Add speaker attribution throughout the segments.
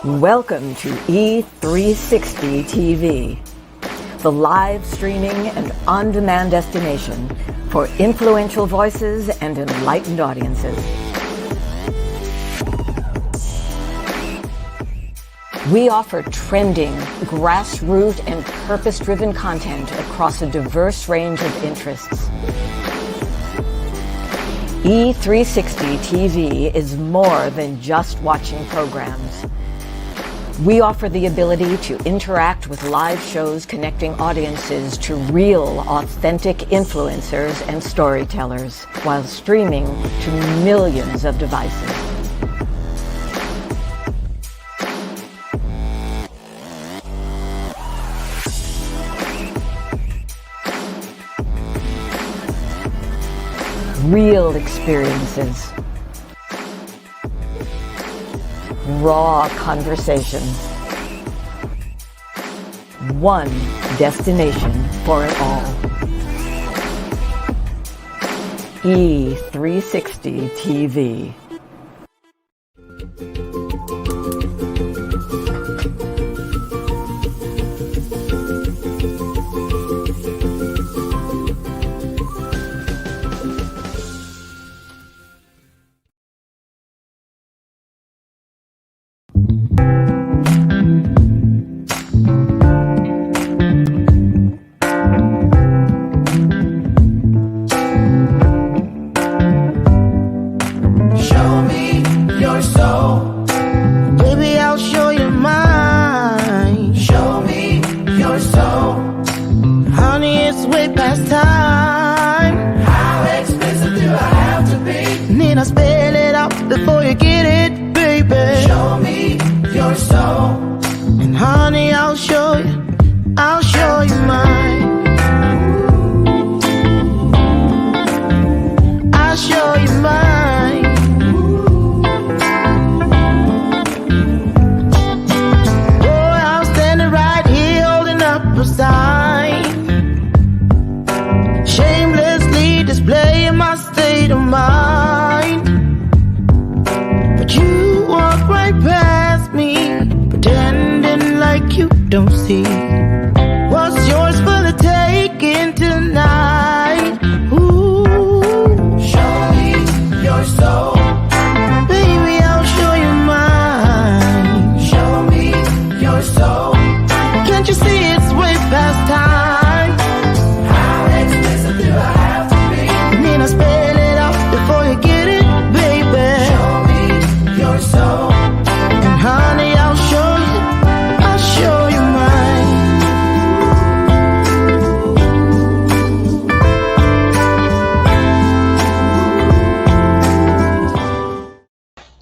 Speaker 1: Welcome to E360 TV, the live streaming and on-demand destination for influential voices and enlightened audiences. We offer trending, grassroots, and purpose-driven content across a diverse range of interests. E360 TV is more than just watching programs. We offer the ability to interact with live shows connecting audiences to real, authentic influencers and storytellers while streaming to millions of devices. Real experiences. Raw conversations. One destination for it all. E360 TV.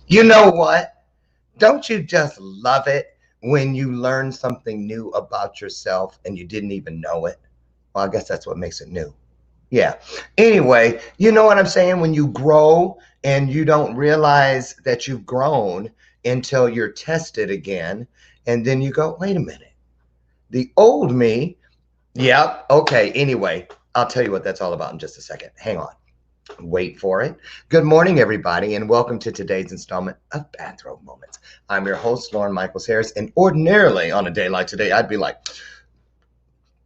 Speaker 2: You know what? Don't you just love it when you learn something new about yourself and you didn't even know it? Well, I guess that's what makes it new. Yeah. Anyway, you know what I'm saying? When you grow and you don't realize that you've grown until you're tested again, and then you go, wait a minute. The old me, yep, okay, anyway, I'll tell you what that's all about in just a second. Hang on. Wait for it. Good morning, everybody, and welcome to today's installment of Bathrobe Moments. I'm your host, Lauren Michaels Harris, and ordinarily on a day like today, I'd be like,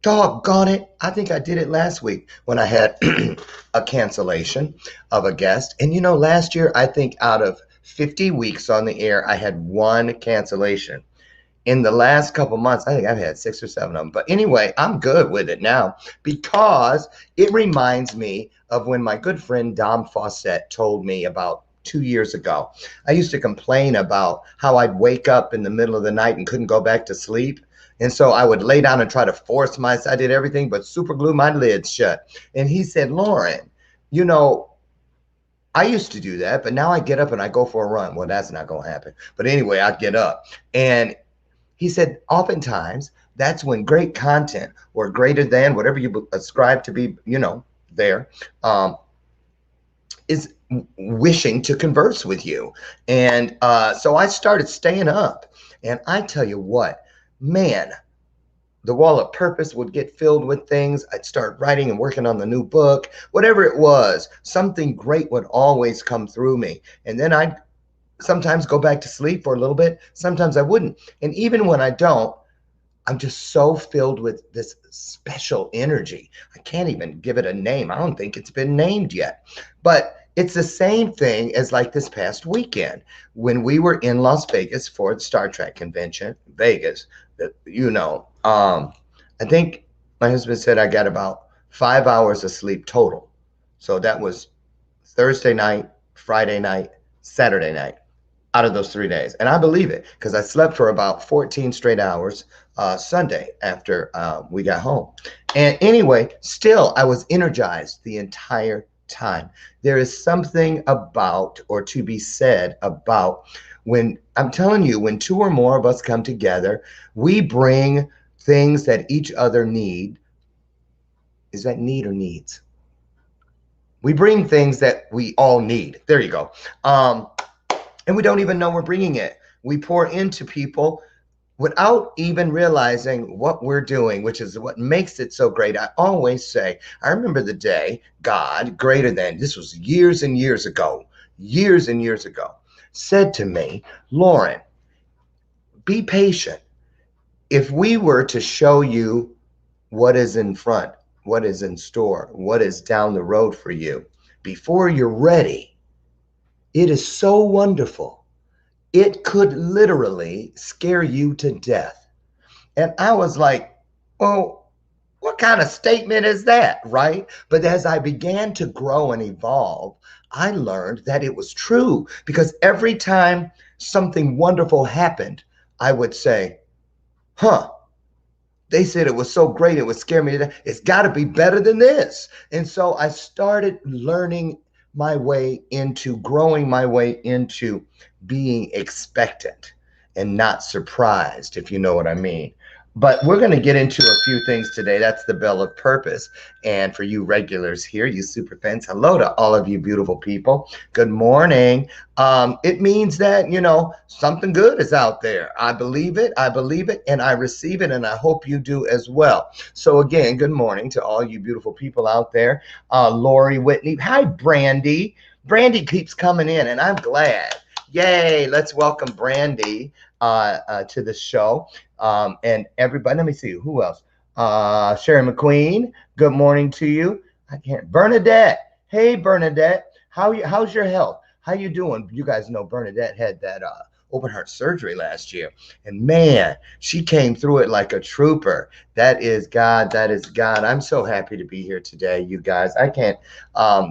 Speaker 2: doggone it. I think I did it last week when I had a cancellation of a guest. And you know, last year, I think out of 50 weeks on the air, I had one cancellation. In the last couple months, I think I've had 6 or 7 of them. But anyway, I'm good with it now because it reminds me of when my good friend Dom Fawcett told me about 2 years ago. I used to complain about how I'd wake up in the middle of the night and couldn't go back to sleep. And so I would lay down and try to force myself. I did everything but super glue my lids shut. And he said, Lauren, you know, I used to do that, but now I get up and I go for a run. Well, that's not going to happen. But anyway, I get up. And he said, oftentimes, that's when great content or greater than whatever you ascribe to be, you know, there, is wishing to converse with you. And so I started staying up. And I tell you what, man, the wall of purpose would get filled with things. I'd start writing and working on the new book, whatever it was, something great would always come through me. And then I'd sometimes go back to sleep for a little bit. Sometimes I wouldn't. And even when I don't, I'm just so filled with this special energy. I can't even give it a name. I don't think it's been named yet. But it's the same thing as like this past weekend when we were in Las Vegas for the Star Trek convention, Vegas. I think my husband said I got about 5 hours of sleep total. So that was Thursday night, Friday night, Saturday night out of those 3 days. And I believe it because I slept for about 14 straight hours Sunday after we got home. And anyway, still, I was energized the entire time. There is something about, or to be said about, when I'm telling you, when two or more of us come together, we bring things that each other need. Is that need or needs? We bring things that we all need. There you go. And we don't even know we're bringing it. We pour into people without even realizing what we're doing, which is what makes it so great. I always say, I remember the day God, greater than, this was years and years ago, said to me, Lauren, be patient. If we were to show you what is in front, what is in store, what is down the road for you, before you're ready, it is so wonderful. It could literally scare you to death. And I was like, well, what kind of statement is that, right? But as I began to grow and evolve, I learned that it was true because every time something wonderful happened, I would say, huh, they said it was so great, it would scare me to death. It's got to be better than this. And so I started learning my way into growing my way into being expectant and not surprised, if you know what I mean. But we're going to get into a few things today. That's the bell of purpose. And for you regulars here, you super fans, hello to all of you beautiful people. Good morning. It means that, something good is out there. I believe it, and I receive it, and I hope you do as well. So again, good morning to all you beautiful people out there. Lori Whitney. Hi, Brandy. Brandy keeps coming in, and I'm glad. Yay, let's welcome Brandy to the show. And everybody, let me see, who else? Sharon McQueen, good morning to you. Bernadette. Hey, Bernadette. How's your health? How you doing? You guys know Bernadette had that open heart surgery last year. And man, she came through it like a trooper. That is God. That is God. I'm so happy to be here today, you guys. I can't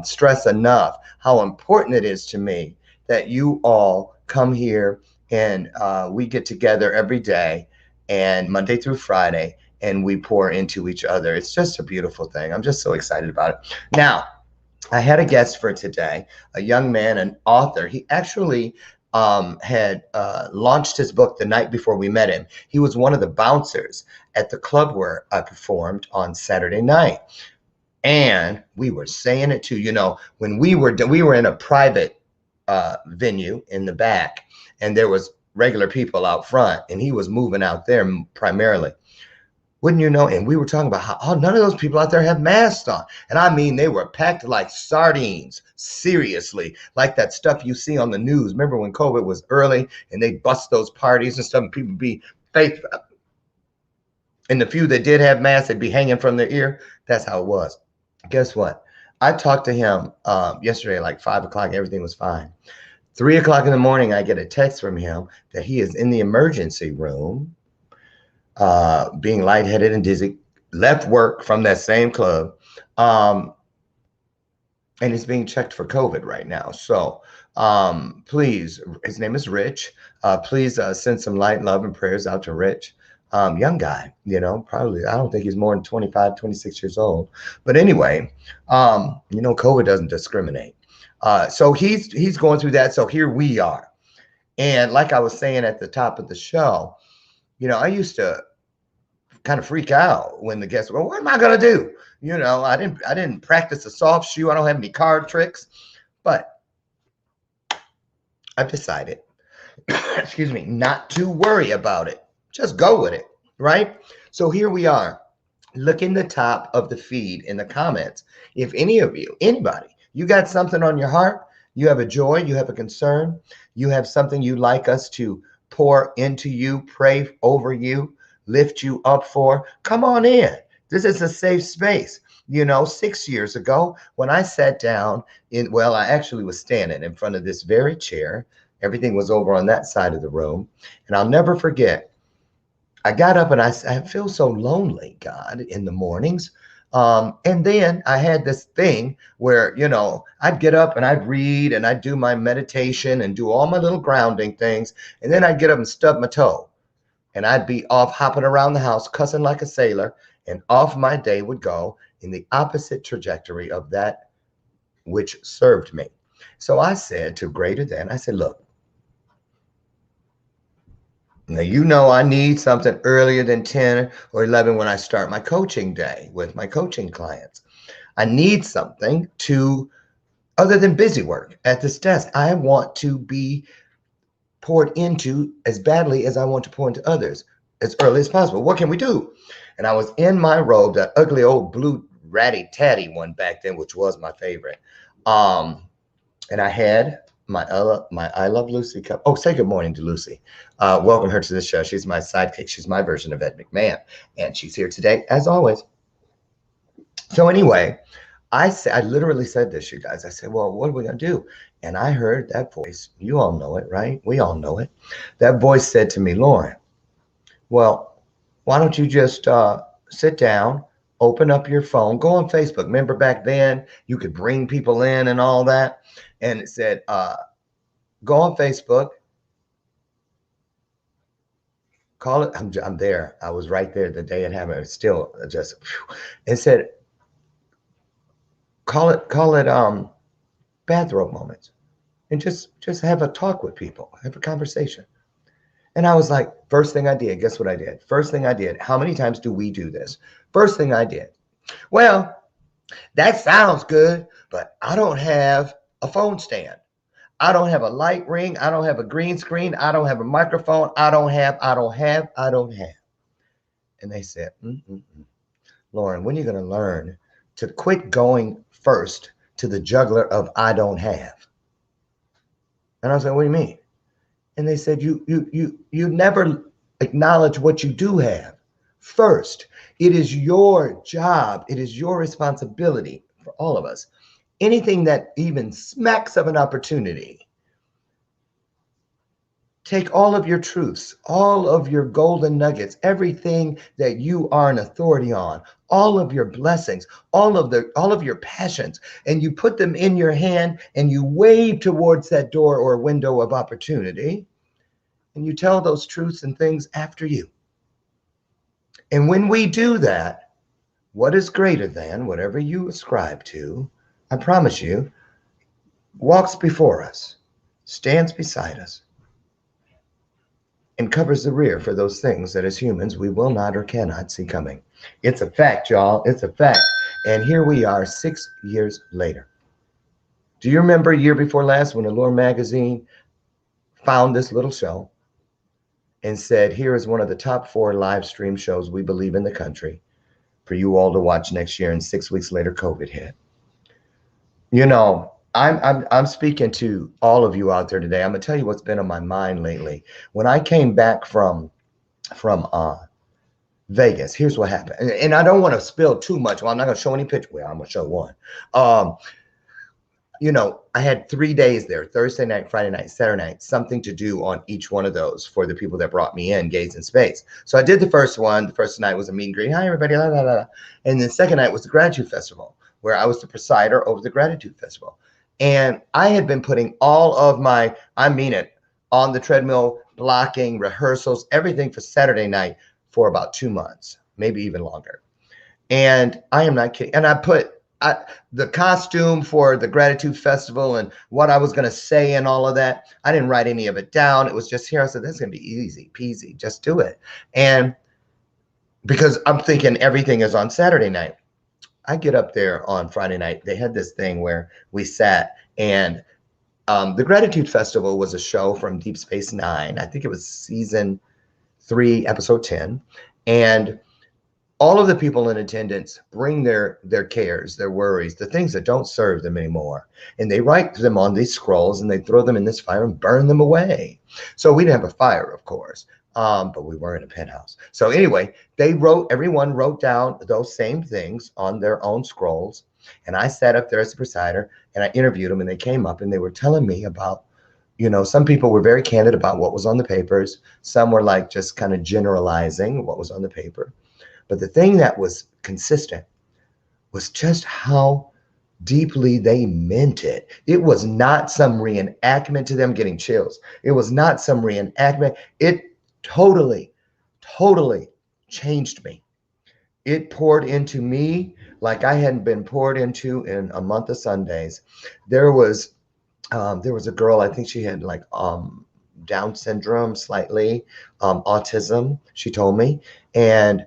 Speaker 2: stress enough how important it is to me that you all come here and we get together every day and Monday through Friday, and we pour into each other. It's just a beautiful thing. I'm just so excited about it. Now, I had a guest for today, a young man, an author. He actually had launched his book the night before we met him. He was one of the bouncers at the club where I performed on Saturday night. And we were saying it too, when we were in a private venue in the back, and there was regular people out front, and he was moving out there primarily. Wouldn't you know? And we were talking about how none of those people out there have masks on. And I mean, they were packed like sardines, seriously, like that stuff you see on the news. Remember when COVID was early and they bust those parties and stuff, and people be fake. And the few that did have masks, they'd be hanging from their ear. That's how it was. Guess what? I talked to him yesterday at like 5 o'clock. Everything was fine. 3 o'clock in the morning, I get a text from him that he is in the emergency room, being lightheaded and dizzy, left work from that same club, and he's being checked for COVID right now. So please, his name is Rich. Please send some light, love, and prayers out to Rich. Young guy, probably, I don't think he's more than 25, 26 years old. But anyway, COVID doesn't discriminate. So he's going through that. So here we are. And like I was saying at the top of the show, I used to kind of freak out when the guests, well, what am I going to do? I didn't practice a soft shoe. I don't have any card tricks, but I've decided, excuse me, not to worry about it. Just go with it. Right. So here we are. Look in the top of the feed in the comments. If any of you, anybody, you got something on your heart, You have a joy, you have a concern, you have something you'd like us to pour into you, pray over you, lift you up for, come on in. This is a safe space. 6 years ago, when I sat down well, I actually was standing in front of this very chair. Everything was over on that side of the room. And I'll never forget, I got up and I feel so lonely, God, in the mornings. And then I had this thing where, I'd get up and I'd read and I'd do my meditation and do all my little grounding things. And then I'd get up and stub my toe and I'd be off hopping around the house, cussing like a sailor, and off my day would go in the opposite trajectory of that which served me. So I said to greater than, I said, look, now, I need something earlier than 10 or 11 when I start my coaching day with my coaching clients. I need something other than busy work at this desk. I want to be poured into as badly as I want to pour into others as early as possible. What can we do? And I was in my robe, that ugly old blue ratty tatty one back then, which was my favorite. And I had my I Love Lucy cup. Oh, say good morning to Lucy. Welcome her to the show. She's my sidekick. She's my version of Ed McMahon. And she's here today, as always. So anyway, I literally said this, you guys. I said, well, what are we going to do? And I heard that voice. You all know it, right? We all know it. That voice said to me, Lauren, well, why don't you just sit down, open up your phone, go on Facebook. Remember back then, you could bring people in and all that. And it said, go on Facebook, call it. I'm there. I was right there the day it happened. It's still just, it said, call it Bathrobe Moments, and just have a talk with people, have a conversation. And I was like, first thing I did, guess what I did? First thing I did, how many times do we do this? First thing I did, well, that sounds good, but I don't have a phone stand. I don't have a light ring. I don't have a green screen. I don't have a microphone. I don't have. And they said, Lauren, when are you going to learn to quit going first to the juggler of I don't have? And I was like, what do you mean? And they said, you never acknowledge what you do have first. It is your job. It is your responsibility for all of us. Anything that even smacks of an opportunity, take all of your truths, all of your golden nuggets, everything that you are an authority on, all of your blessings, all of your passions, and you put them in your hand and you wave towards that door or window of opportunity, and you tell those truths and things after you. And when we do that, what is greater than whatever you ascribe to, I promise you, walks before us, stands beside us, and covers the rear for those things that as humans we will not or cannot see coming. It's a fact, y'all. It's a fact. And here we are 6 years later. Do you remember a year before last when Allure magazine found this little show and said, here is one of the top 4 live stream shows we believe in the country for you all to watch next year, and 6 weeks later COVID hit. I'm speaking to all of you out there today. I'm gonna tell you what's been on my mind lately. When I came back from Vegas, here's what happened. And I don't want to spill too much. Well, I'm not gonna show any picture. Well, I'm gonna show one. I had 3 days there, Thursday night, Friday night, Saturday night, something to do on each one of those for the people that brought me in, Gaze in Space. So I did the first one. The first night was a meet and greet. Hi, everybody. La, la, la. And the second night was the Gratitude Festival, where I was the presider over the Gratitude Festival. And I had been putting all of my, I mean it, on the treadmill, blocking, rehearsals, everything for Saturday night for about 2 months, maybe even longer. And I am not kidding. And I put the costume for the Gratitude Festival and what I was going to say and all of that. I didn't write any of it down. It was just here. I said, that's going to be easy peasy. Just do it. And because I'm thinking everything is on Saturday night. I get up there on Friday night. They had this thing where we sat, and the Gratitude Festival was a show from Deep Space Nine. I think it was season 3, episode 10. And All of the people in attendance bring their cares, their worries, the things that don't serve them anymore, and they write them on these scrolls and they throw them in this fire and burn them away. So we didn't have a fire, of course, but we were in a penthouse. So anyway, everyone wrote down those same things on their own scrolls, and I sat up there as the presider and I interviewed them, and they came up and they were telling me about, some people were very candid about what was on the papers. Some were like just kind of generalizing what was on the paper. But the thing that was consistent was just how deeply they meant it. It was not some reenactment to them getting chills. It was not some reenactment. It totally, totally changed me. It poured into me like I hadn't been poured into in a month of Sundays. There was a girl, I think she had like Down syndrome, slightly, autism, she told me. And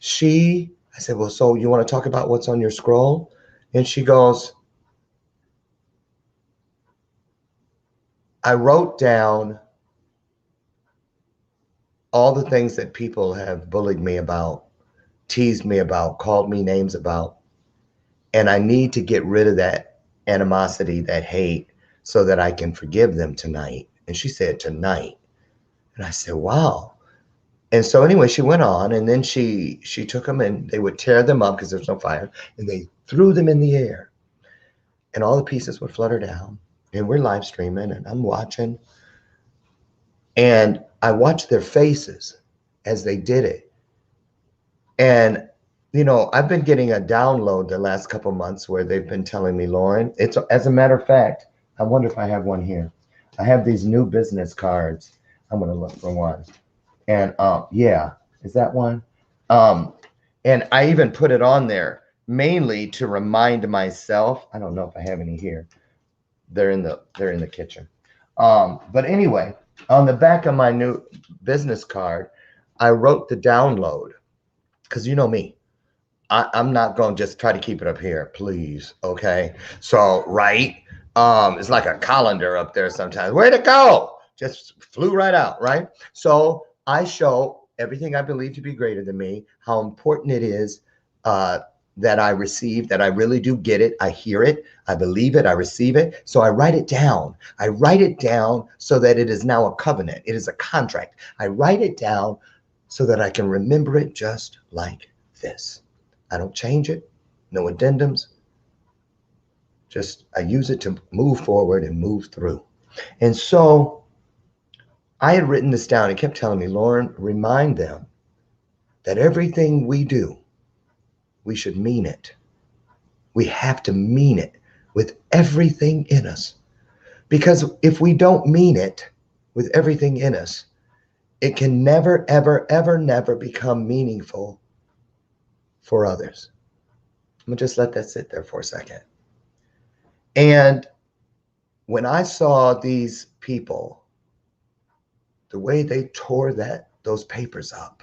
Speaker 2: I said, well, so you want to talk about what's on your scroll? And she goes, I wrote down all the things that people have bullied me about, teased me about, called me names about. And I need to get rid of that animosity, that hate, so that I can forgive them tonight. And she said, tonight. And I said, wow. And so anyway, she went on, and then she took them, and they would tear them up because there's no fire, and they threw them in the air, and all the pieces would flutter down. And we're live streaming, and I'm watching, and I watched their faces as they did it. And I've been getting a download the last couple months where they've been telling me, Lauren, it's, as a matter of fact, I wonder if I have one here. I have these new business cards. I'm going to look for one. And yeah, is that one? And I even put it on there mainly to remind myself. I don't know if I have any here. They're in the kitchen. But anyway, on the back of my new business card, I wrote the download, because you know me. I'm not going to just try to keep it up here, please. Okay. So, right. It's like a colander up there sometimes. Where'd it go? Just flew right out, right? So I show everything I believe to be greater than me, how important it is that I receive, that I really do get it. I hear it. I believe it. I receive it. So I write it down. I write it down so that it is now a covenant. It is a contract. I write it down so that I can remember it just like this. I don't change it. No addendums. Just I use it to move forward and move through. And so I had written this down and kept telling me, Lauren, remind them that everything we do, we should mean it. We have to mean it with everything in us. Because if we don't mean it with everything in us, it can never, ever, ever, never become meaningful for others. I'm going to just let that sit there for a second. And when I saw these people, the way they tore those papers up,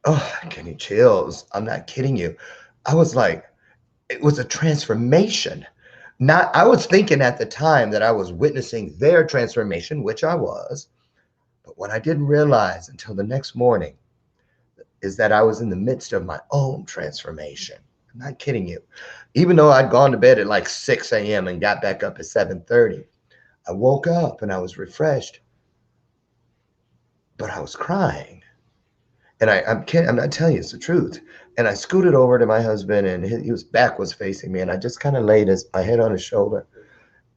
Speaker 2: oh, getting chills. I'm not kidding you. I was like, it was a transformation. I was thinking at the time that I was witnessing their transformation, which I was. But what I didn't realize until the next morning is that I was in the midst of my own transformation. I'm not kidding you. Even though I'd gone to bed at like 6 a.m. and got back up at 7:30, I woke up and I was refreshed, but I was crying. And I'm not telling you, it's the truth. And I scooted over to my husband, and his back was facing me, and I just kind of laid my head on his shoulder,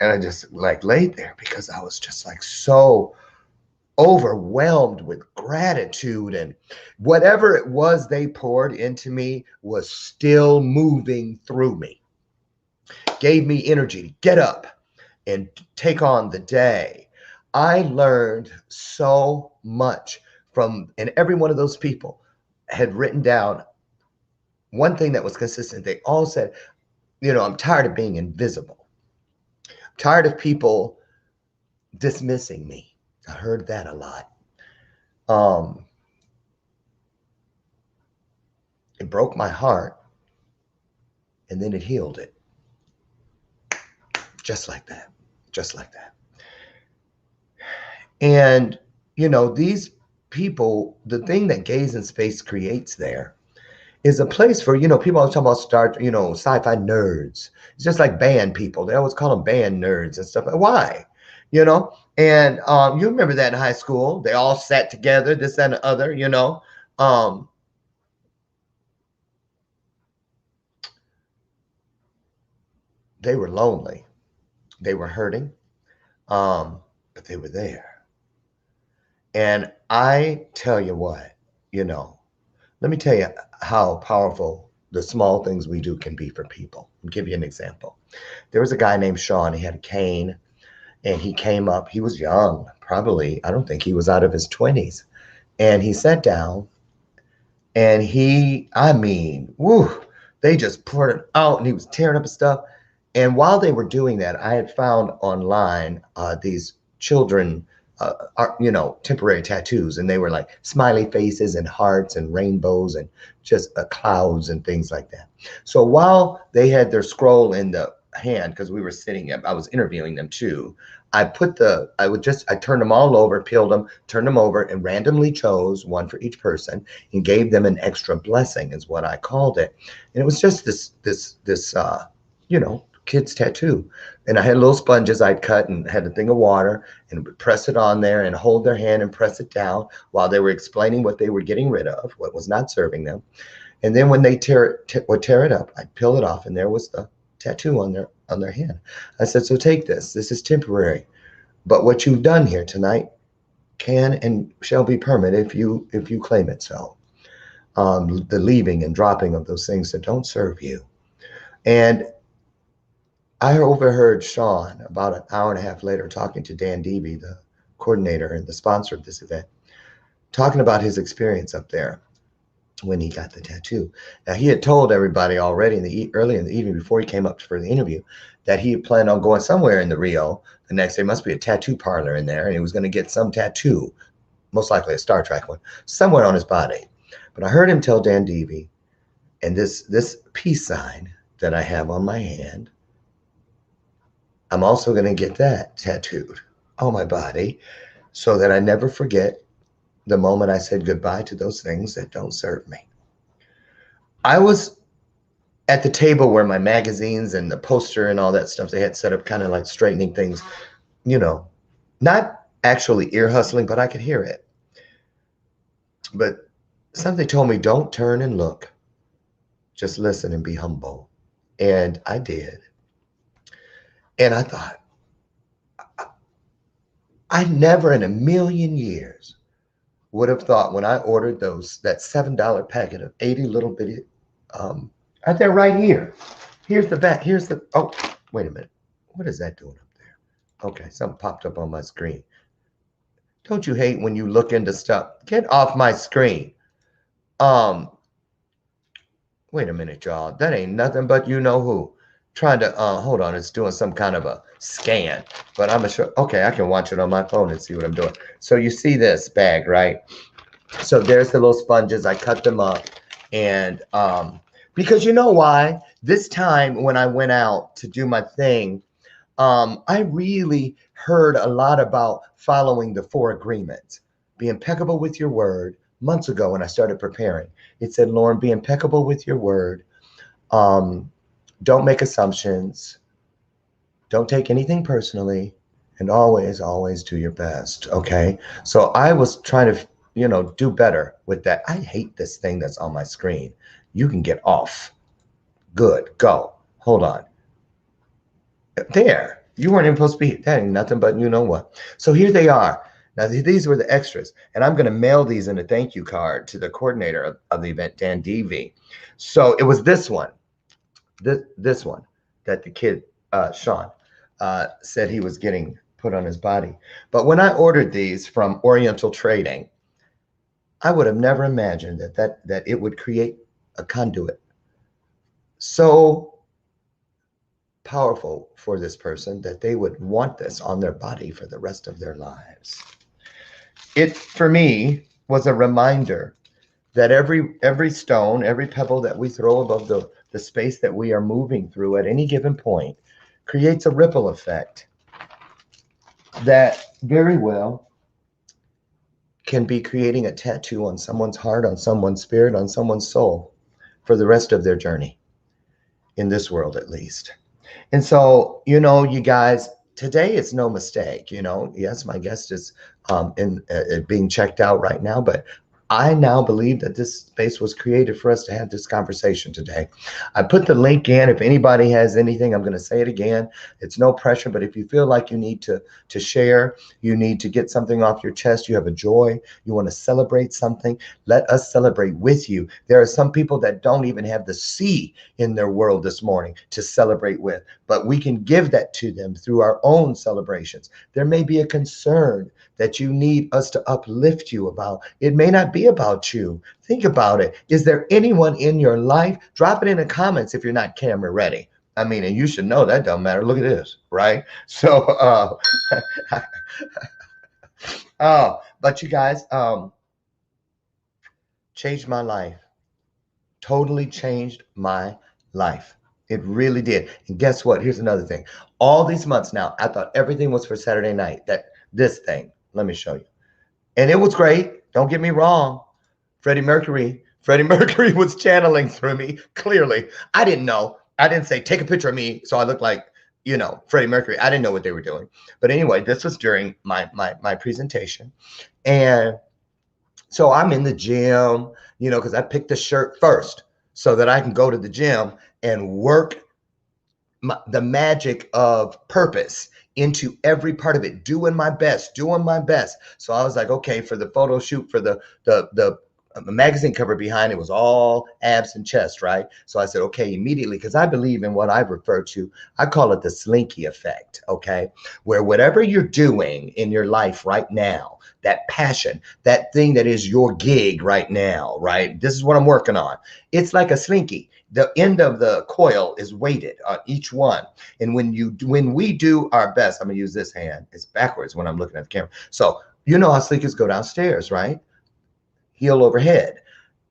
Speaker 2: and I just like laid there because I was just like so overwhelmed with gratitude, and whatever it was they poured into me was still moving through me, gave me energy to get up and take on the day. I learned so much and every one of those people had written down one thing that was consistent. They all said, I'm tired of being invisible. I'm tired of people dismissing me. I heard that a lot. It broke my heart, and then it healed it. Just like that. Just like that. And, these people, the thing that Gaze in Space creates there is a place for, you know, people always talk about sci-fi nerds. It's just like band people. They always call them band nerds and stuff. Why? You know? And you remember that in high school. They all sat together, this and the other, you know. Um, they were lonely. They were hurting. But they were there. And I tell you what, you know, let me tell you how powerful the small things we do can be for people. I'll give you an example. There was a guy named Sean. He had a cane, and he came up. He was young, probably. I don't think he was out of his 20s. And he sat down, and I mean, woo, they just poured it out, and he was tearing up his stuff. And while they were doing that, I had found online these children, temporary tattoos, and they were like smiley faces and hearts and rainbows and just clouds and things like that. So while they had their scroll in the hand, because we were sitting, I was interviewing them too. I turned them all over, peeled them, turned them over, and randomly chose one for each person and gave them an extra blessing, is what I called it. And it was just this kid's tattoo. And I had little sponges I'd cut and had a thing of water and would press it on there and hold their hand and press it down while they were explaining what they were getting rid of, what was not serving them. And then when they would tear it up, I'd peel it off, and there was the tattoo on their hand. I said, so take this. This is temporary. But what you've done here tonight can and shall be permanent if you claim it so. The leaving and dropping of those things that don't serve you. And I overheard Sean about an hour and a half later talking to Dan Deeby, the coordinator and the sponsor of this event, talking about his experience up there when he got the tattoo. Now, he had told everybody already early in the evening before he came up for the interview that he planned on going somewhere in the Rio the next day. Must be a tattoo parlor in there, and he was going to get some tattoo, most likely a Star Trek one, somewhere on his body. But I heard him tell Dan Deeby, and this peace sign that I have on my hand, I'm also going to get that tattooed on my body so that I never forget the moment I said goodbye to those things that don't serve me. I was at the table where my magazines and the poster and all that stuff they had set up, kind of like straightening things, not actually ear hustling, but I could hear it. But something told me, don't turn and look. Just listen and be humble. And I did. And I thought, I never in a million years would have thought when I ordered that $7 packet of 80 little bitty, they're right here. Here's the back. Oh, wait a minute. What is that doing up there? Okay, something popped up on my screen. Don't you hate when you look into stuff? Get off my screen. Wait a minute, y'all. That ain't nothing but you know who. Trying to, hold on, it's doing some kind of a scan, but I'm sure, okay, I can watch it on my phone and see what I'm doing. So you see this bag, right? So there's the little sponges. I cut them up, and because you know why? This time when I went out to do my thing, I really heard a lot about following the 4 agreements. Be impeccable with your word. Months ago when I started preparing, it said, Lauren, be impeccable with your word. Don't make assumptions. Don't take anything personally, and always, always do your best. Okay. So I was trying to, do better with that. I hate this thing that's on my screen. You can get off. Good. Go. Hold on. There. You weren't even supposed to be. That ain't nothing but you know what. So here they are. Now, these were the extras, and I'm going to mail these in a thank you card to the coordinator of the event, Dan Deeby. So it was this one. This one that the kid, Sean, said he was getting put on his body. But when I ordered these from Oriental Trading, I would have never imagined that it would create a conduit so powerful for this person that they would want this on their body for the rest of their lives. It, for me, was a reminder that every stone, every pebble that we throw above the space that we are moving through at any given point creates a ripple effect that very well can be creating a tattoo on someone's heart, on someone's spirit, on someone's soul for the rest of their journey, in this world at least. And so, you guys, today is no mistake. Yes, my guest is in being checked out right now, but I now believe that this space was created for us to have this conversation today. I put the link in. If anybody has anything, I'm going to say it again. It's no pressure, but if you feel like you need to share, you need to get something off your chest, you have a joy, you want to celebrate something, let us celebrate with you. There are some people that don't even have the C in their world this morning to celebrate with, but we can give that to them through our own celebrations. There may be a concern that you need us to uplift you about. It may not be about you. Think about it. Is there anyone in your life? Drop it in the comments if you're not camera ready. I mean, and you should know that don't matter. Look at this, right? So, but you guys, changed my life. Totally changed my life. It really did. And guess what? Here's another thing. All these months now, I thought everything was for Saturday night. This thing, let me show you. And it was great. Don't get me wrong. Freddie Mercury was channeling through me, clearly. I didn't know. I didn't say, take a picture of me so I look like, Freddie Mercury. I didn't know what they were doing. But anyway, this was during my presentation. And so I'm in the gym, because I picked the shirt first so that I can go to the gym and work the magic of purpose into every part of it, doing my best. So I was like, okay, for the photo shoot, for the magazine cover behind it was all abs and chest, right? So I said, okay, immediately, because I believe in what I refer to, I call it the slinky effect, okay? Where whatever you're doing in your life right now, that passion, that thing that is your gig right now, right? This is what I'm working on. It's like a slinky. The end of the coil is weighted on each one. And when we do our best, I'm gonna use this hand. It's backwards when I'm looking at the camera. So you know how slinkers go downstairs, right? Heel over head.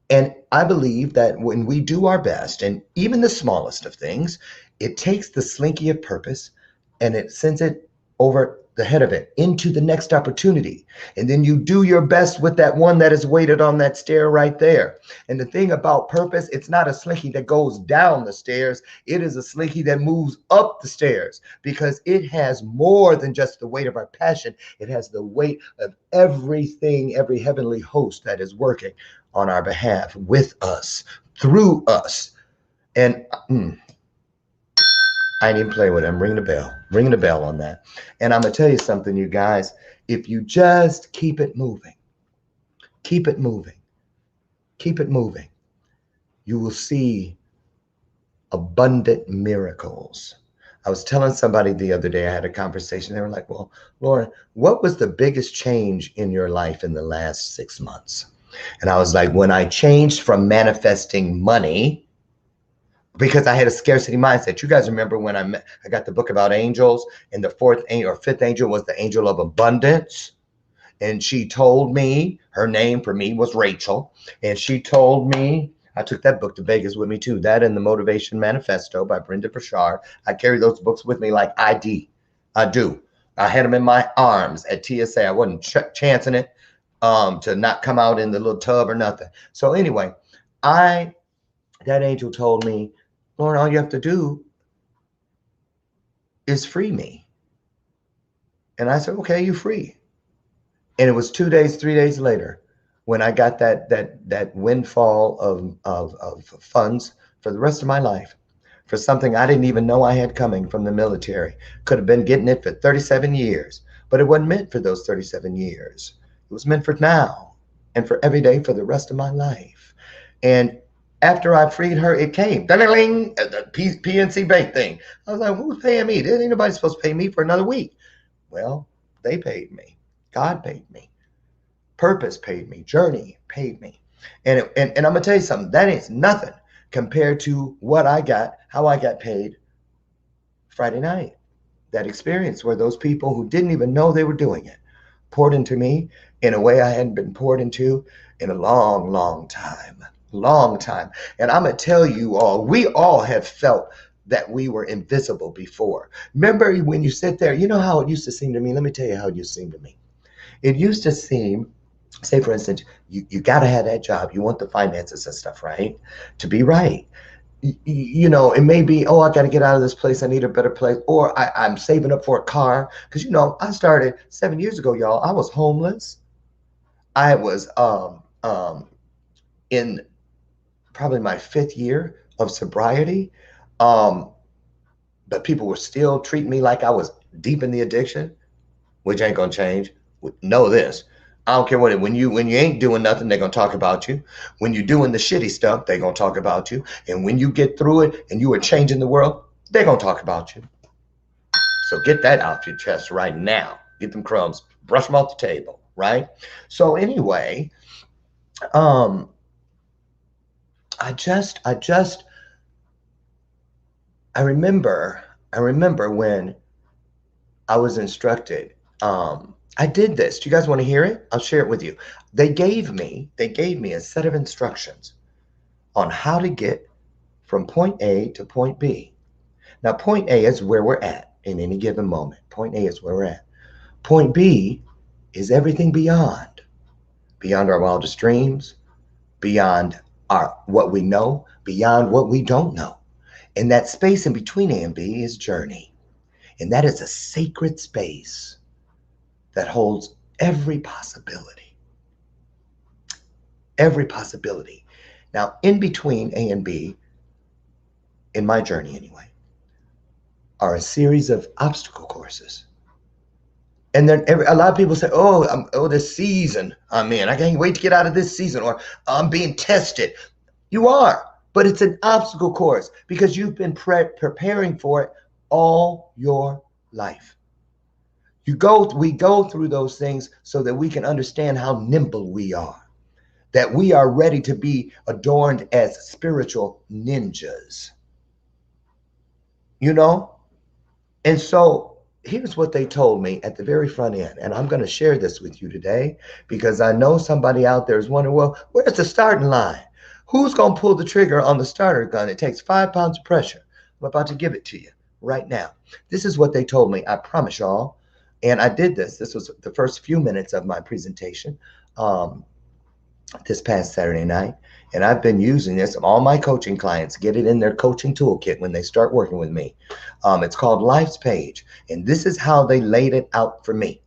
Speaker 2: And I believe that when we do our best, and even the smallest of things, it takes the slinky of purpose and it sends it over the head of it into the next opportunity. And then you do your best with that one that is weighted on that stair right there. And the thing about purpose, it's not a slinky that goes down the stairs. It is a slinky that moves up the stairs, because it has more than just the weight of our passion. It has the weight of everything, every heavenly host that is working on our behalf, with us, through us. And I didn't even play with it. I'm ringing the bell on that. And I'm going to tell you something, you guys. If you just keep it moving, you will see abundant miracles. I was telling somebody the other day, I had a conversation. They were like, well, Lauren, what was the biggest change in your life in the last 6 months? And I was like, when I changed from manifesting money, because I had a scarcity mindset. You guys remember when I got the book about angels, and the fifth angel was the angel of abundance. And she told me, her name for me was Rachel. And she told me, I took that book to Vegas with me too. That and the Motivation Manifesto by Brenda Burchard. I carry those books with me like ID. I do. I had them in my arms at TSA. I wasn't chancing it to not come out in the little tub or nothing. So anyway, that angel told me, Lauren, all you have to do is free me. And I said, okay, you free. And it was 2 days, 3 days later when I got that windfall of funds for the rest of my life, for something I didn't even know I had coming from the military. Could have been getting it for 37 years, but it wasn't meant for those 37 years. It was meant for now and for every day for the rest of my life. And after I freed her, it came. Ding-a-ling, the PNC Bank thing. I was like, who's paying me? Ain't nobody supposed to pay me for another week. Well, they paid me. God paid me. Purpose paid me. Journey paid me. And I'm going to tell you something. That is nothing compared to what I got, how I got paid Friday night. That experience where those people who didn't even know they were doing it poured into me in a way I hadn't been poured into in a long, long time. And I'm going to tell you all, we all have felt that we were invisible before. Remember when you sit there, you know how it used to seem to me? Let me tell you how it used to seem to me. It used to seem say for instance, you got to have that job. You want the finances and stuff, right? To be right. It may be, oh, I got to get out of this place. I need a better place. Or I'm saving up for a car. Because, I started 7 years ago, y'all. I was homeless. I was in probably my fifth year of sobriety. Um, but people were still treating me like I was deep in the addiction, which ain't gonna change. Know this. I don't care what when you ain't doing nothing, they're gonna talk about you. When you're doing the shitty stuff, they're gonna talk about you. And when you get through it and you are changing the world, they're gonna talk about you. So get that out your chest right now. Get them crumbs, brush them off the table, right? So anyway, um, I just I remember when I was instructed. I did this. Do you guys want to hear it? I'll share it with you. They gave me a set of instructions on how to get from point A to point B. Now, point A is where we're at in any given moment. Point A is where we're at. Point B is everything beyond our wildest dreams, beyond our what we know, beyond what we don't know. And that space in between A and B is journey. And that is a sacred space that holds every possibility. Every possibility. Now, in between A and B, in my journey anyway, are a series of obstacle courses. And then a lot of people say, oh, this season I'm in. I can't wait to get out of this season, or I'm being tested. You are, but it's an obstacle course because you've been preparing for it all your life. We go through those things so that we can understand how nimble we are, that we are ready to be adorned as spiritual ninjas. You know? And so here's what they told me at the very front end. And I'm going to share this with you today because I know somebody out there is wondering, well, where's the starting line? Who's going to pull the trigger on the starter gun? It takes 5 pounds of pressure. I'm about to give it to you right now. This is what they told me. I promise y'all. And I did this. This was the first few minutes of my presentation this past Saturday night. And I've been using this. All my coaching clients get it in their coaching toolkit when they start working with me. It's called Life's Page. And this is how they laid it out for me.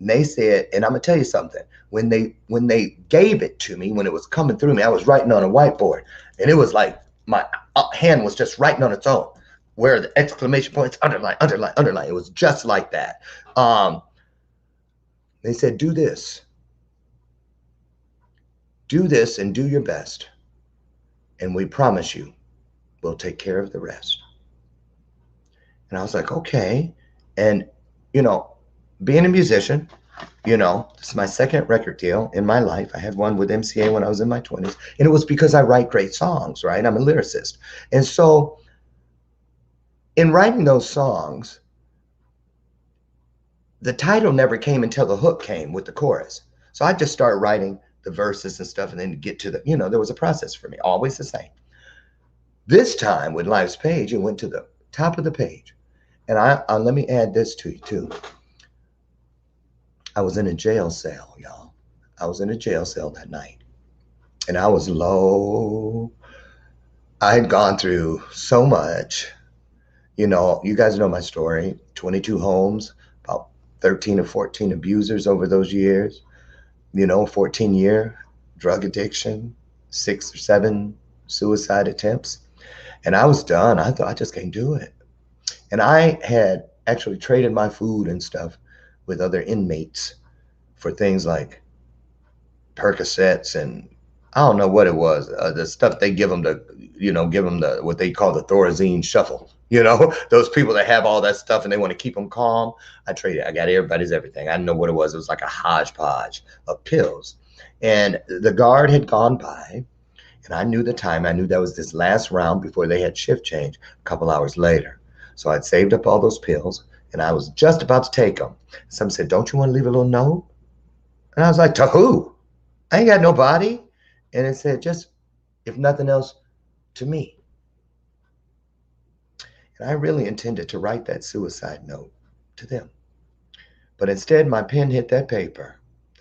Speaker 2: And they said, and I'm going to tell you something. When they gave it to me, when it was coming through me, I was writing on a whiteboard. And it was like my hand was just writing on its own, where the exclamation points, underline, underline, underline. It was just like that. They said, do this. Do this and do your best. And we promise you, we'll take care of the rest. And I was like, okay. And, being a musician, this is my second record deal in my life. I had one with MCA when I was in my 20s. And it was because I write great songs, right? I'm a lyricist. And so in writing those songs, the title never came until the hook came with the chorus. So I just started writing the verses and stuff and then get to the, there was a process for me, always the same. This time with Life's Page, it went to the top of the page. And I let me add this to you too. I was in a jail cell, y'all. I was in a jail cell that night. And I was low. I had gone through so much. You guys know my story. 22 homes, about 13 or 14 abusers over those years. 14-year drug addiction, 6 or 7 suicide attempts. And I was done. I thought, I just can't do it. And I had actually traded my food and stuff with other inmates for things like Percocets and I don't know what it was, the stuff they give them to, give them the what they call the Thorazine shuffle. Those people that have all that stuff and they want to keep them calm. I traded. I got everybody's everything. I didn't know what it was. It was like a hodgepodge of pills. And the guard had gone by, and I knew the time. I knew that was this last round before they had shift change a couple hours later. So I'd saved up all those pills, and I was just about to take them. Someone said, "Don't you want to leave a little note?" And I was like, "To who? I ain't got nobody." And it said, "Just, if nothing else, to me." And I really intended to write that suicide note to them. But instead, my pen hit that paper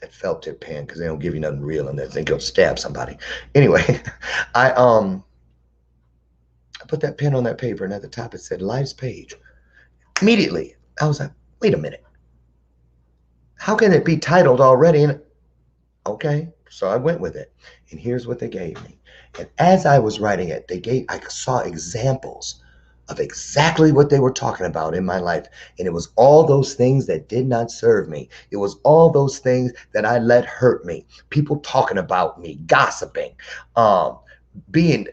Speaker 2: that felt tip pen because they don't give you nothing real in there. They go stab somebody. Anyway, I put that pen on that paper, and at the top it said Life's Page. Immediately, I was like, wait a minute. How can it be titled already? And okay, so I went with it. And here's what they gave me. And as I was writing it, I saw examples of exactly what they were talking about in my life. And it was all those things that did not serve me. It was all those things that I let hurt me. People talking about me, gossiping, being,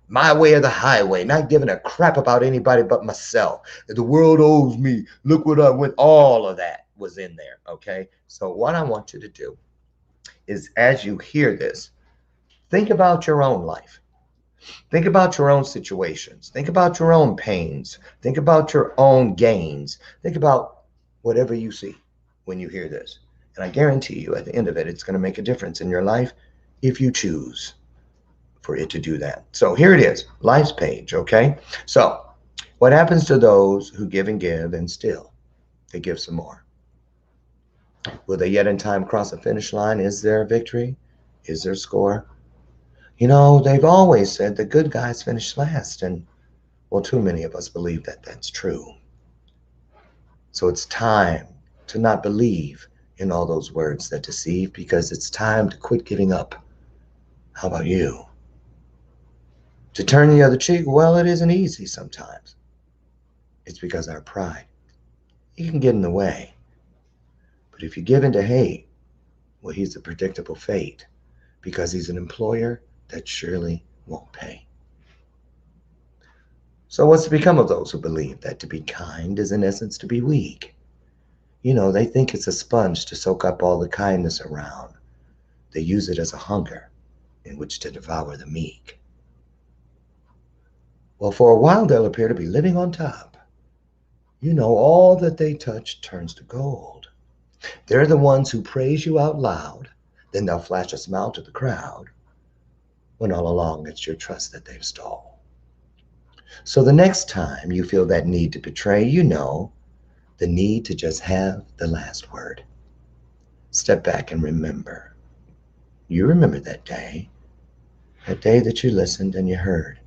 Speaker 2: my way or the highway, not giving a crap about anybody but myself. The world owes me. Look what I went. All of that was in there. Okay. So what I want you to do is, as you hear this, think about your own life. Think about your own situations. Think about your own pains. Think about your own gains. Think about whatever you see when you hear this. And I guarantee you at the end of it, it's going to make a difference in your life if you choose for it to do that. So here it is, Life's Page, okay? So what happens to those who give and still they give some more? Will they yet in time cross the finish line? Is there a victory? Is there a score? They've always said the good guys finish last, and well, too many of us believe that that's true. So it's time to not believe in all those words that deceive, because it's time to quit giving up. How about you? To turn the other cheek, well, it isn't easy sometimes. It's because our pride, it can get in the way. But if you give in to hate, well, he's a predictable fate, because he's an employer that surely won't pay. So what's to become of those who believe that to be kind is in essence to be weak? They think it's a sponge to soak up all the kindness around. They use it as a hunger in which to devour the meek. Well, for a while they'll appear to be living on top. All that they touch turns to gold. They're the ones who praise you out loud, then they'll flash a smile to the crowd, when all along it's your trust that they've stole. So the next time you feel that need to betray, the need to just have the last word. Step back and remember. You remember that day that you listened and you heard.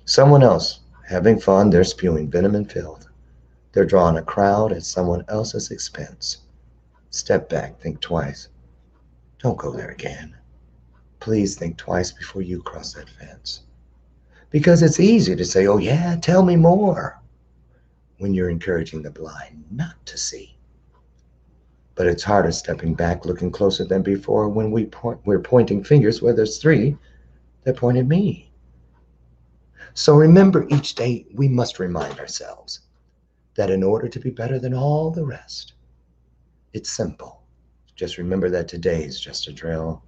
Speaker 2: Someone else having fun, they're spewing venom and filth. They're drawing a crowd at someone else's expense. Step back, think twice. Don't go there again. Please think twice before you cross that fence. Because it's easy to say, oh yeah, tell me more, when you're encouraging the blind not to see. But it's harder stepping back, looking closer than before, when we're pointing fingers where there's three that point at me. So remember, each day we must remind ourselves that in order to be better than all the rest, it's simple. Just remember that today is just a drill,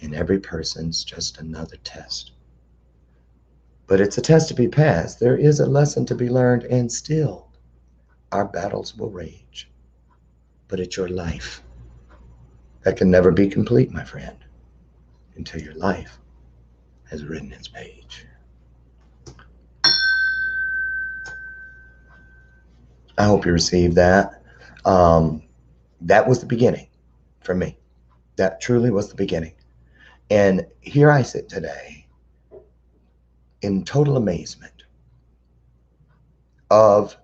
Speaker 2: and every person's just another test. But it's a test to be passed. There is a lesson to be learned, and still our battles will rage. But it's your life that can never be complete, my friend, until your life has written its page. I hope you received that. That was the beginning for me. That truly was the beginning. And here I sit today in total amazement of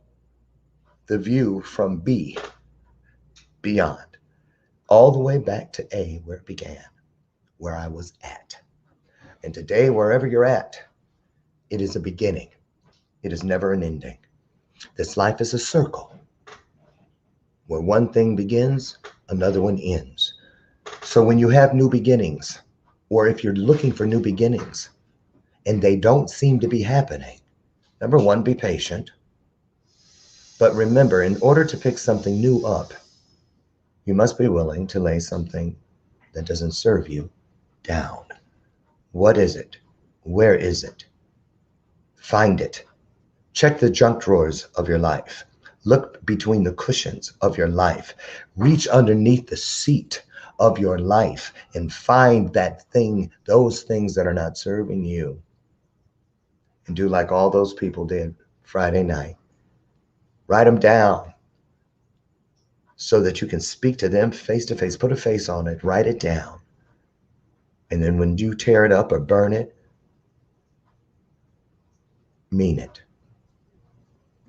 Speaker 2: the view from B, beyond, all the way back to A, where it began, where I was at. And today, wherever you're at, it is a beginning. It is never an ending. This life is a circle. Where one thing begins, another one ends. So when you have new beginnings, or if you're looking for new beginnings, and they don't seem to be happening, number one, be patient. But remember, in order to pick something new up, you must be willing to lay something that doesn't serve you down. What is it? Where is it? Find it. Check the junk drawers of your life. Look between the cushions of your life. Reach underneath the seat of your life and find that thing, those things that are not serving you. And do like all those people did Friday night. Write them down. so that you can speak to them face to face, put a face on it, write it down. And then when you tear it up or burn it, mean it.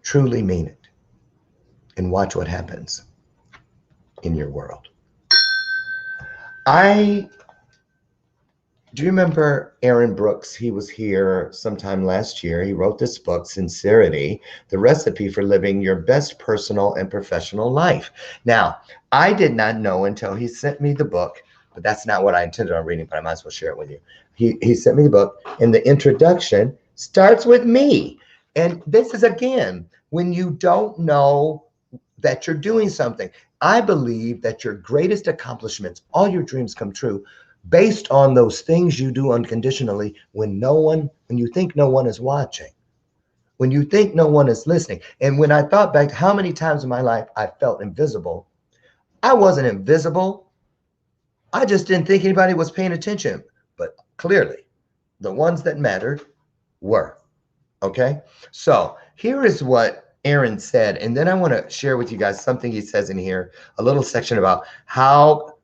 Speaker 2: Truly mean it. And watch what happens in your world. Do you remember Aaron Brooks? He was here sometime last year. He wrote this book, Sincerity, The Recipe for Living Your Best Personal and Professional Life. Now, I did not know until he sent me the book, but that's not what I intended on reading, but I might as well share it with you. He sent me the book, and the introduction starts with me. And this is, again, when you don't know that you're doing something. I believe that your greatest accomplishments, all your dreams come true based on those things you do unconditionally when you think no one is watching, when you think no one is listening. And when I thought back to how many times in my life I felt invisible, I wasn't invisible. I just didn't think anybody was paying attention. But clearly, the ones that mattered were. Okay? So here is what Aaron said. And then I want to share with you guys something he says in here, a little section about how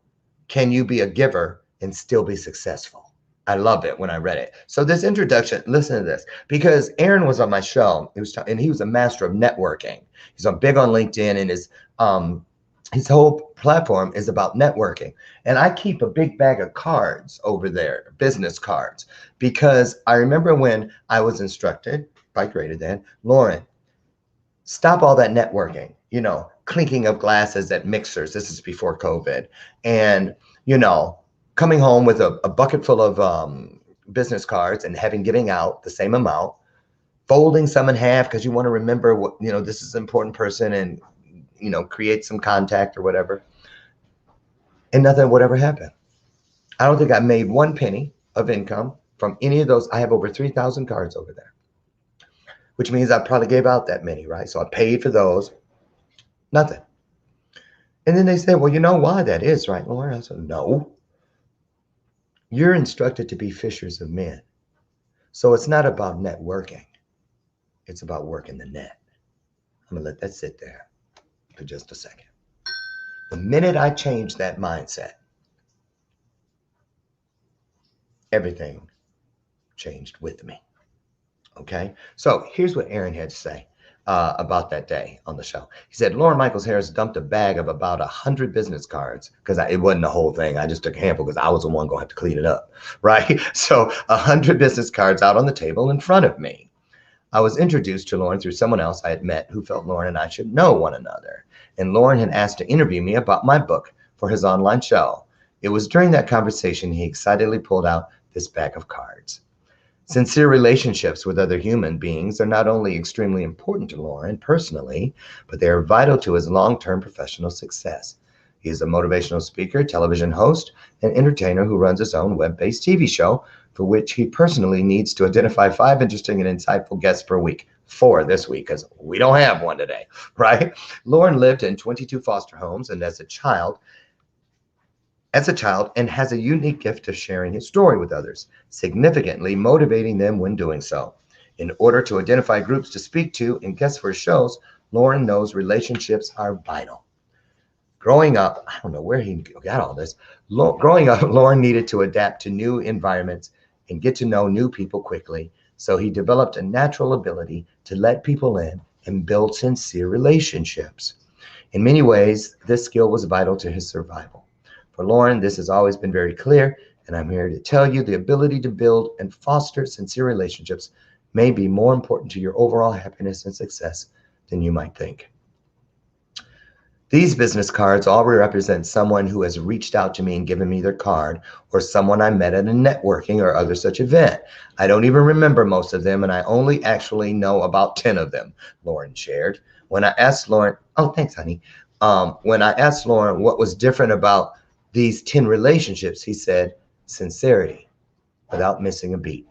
Speaker 2: can you be a giver and still be successful. I love it when I read it. So this introduction, listen to this, because Aaron was on my show. And he was a master of networking. He's big on LinkedIn, and his whole platform is about networking. And I keep a big bag of cards over there, business cards, because I remember when I was instructed by Greater Than, Lauren, stop all that networking, clinking of glasses at mixers. This is before COVID. And, coming home with a bucket full of business cards and giving out the same amount, folding some in half because you want to remember what, this is an important person, and, create some contact or whatever. And nothing would ever happen. I don't think I made one penny of income from any of those. I have over 3,000 cards over there, which means I probably gave out that many, right? So I paid for those, nothing. And then they said, well, you know why that is, right, Lauren? I said, no. You're instructed to be fishers of men. So it's not about networking. It's about working the net. I'm going to let that sit there for just a second. The minute I changed that mindset, everything changed with me. Okay? So here's what Aaron had to say about that day on the show. He said, Lauren Michaels Harris dumped a bag of about 100 business cards, because it wasn't the whole thing. I just took a handful because I was the one going to have to clean it up, right? So 100 business cards out on the table in front of me. I was introduced to Lauren through someone else I had met who felt Lauren and I should know one another. And Lauren had asked to interview me about my book for his online show. It was during that conversation he excitedly pulled out this bag of cards. Sincere relationships with other human beings are not only extremely important to Lauren personally, but they are vital to his long-term professional success. He is a motivational speaker, television host, and entertainer who runs his own web-based TV show, for which he personally needs to identify 5 interesting and insightful guests per week. 4 this week, because we don't have one today, right? Lauren lived in 22 foster homes and as a child, and has a unique gift of sharing his story with others, significantly motivating them when doing so. In order to identify groups to speak to and guests for his shows, Lauren knows relationships are vital. Growing up, I don't know where he got all this. Growing up, Lauren needed to adapt to new environments and get to know new people quickly, so he developed a natural ability to let people in and build sincere relationships. In many ways, this skill was vital to his survival. For Lauren, this has always been very clear, and I'm here to tell you the ability to build and foster sincere relationships may be more important to your overall happiness and success than you might think. These business cards all represent someone who has reached out to me and given me their card, or someone I met at a networking or other such event. I don't even remember most of them, and I only actually know about 10 of them, Lauren shared. When I asked Lauren, oh, thanks, honey. When I asked Lauren what was different about these 10 relationships, he said, sincerity, without missing a beat.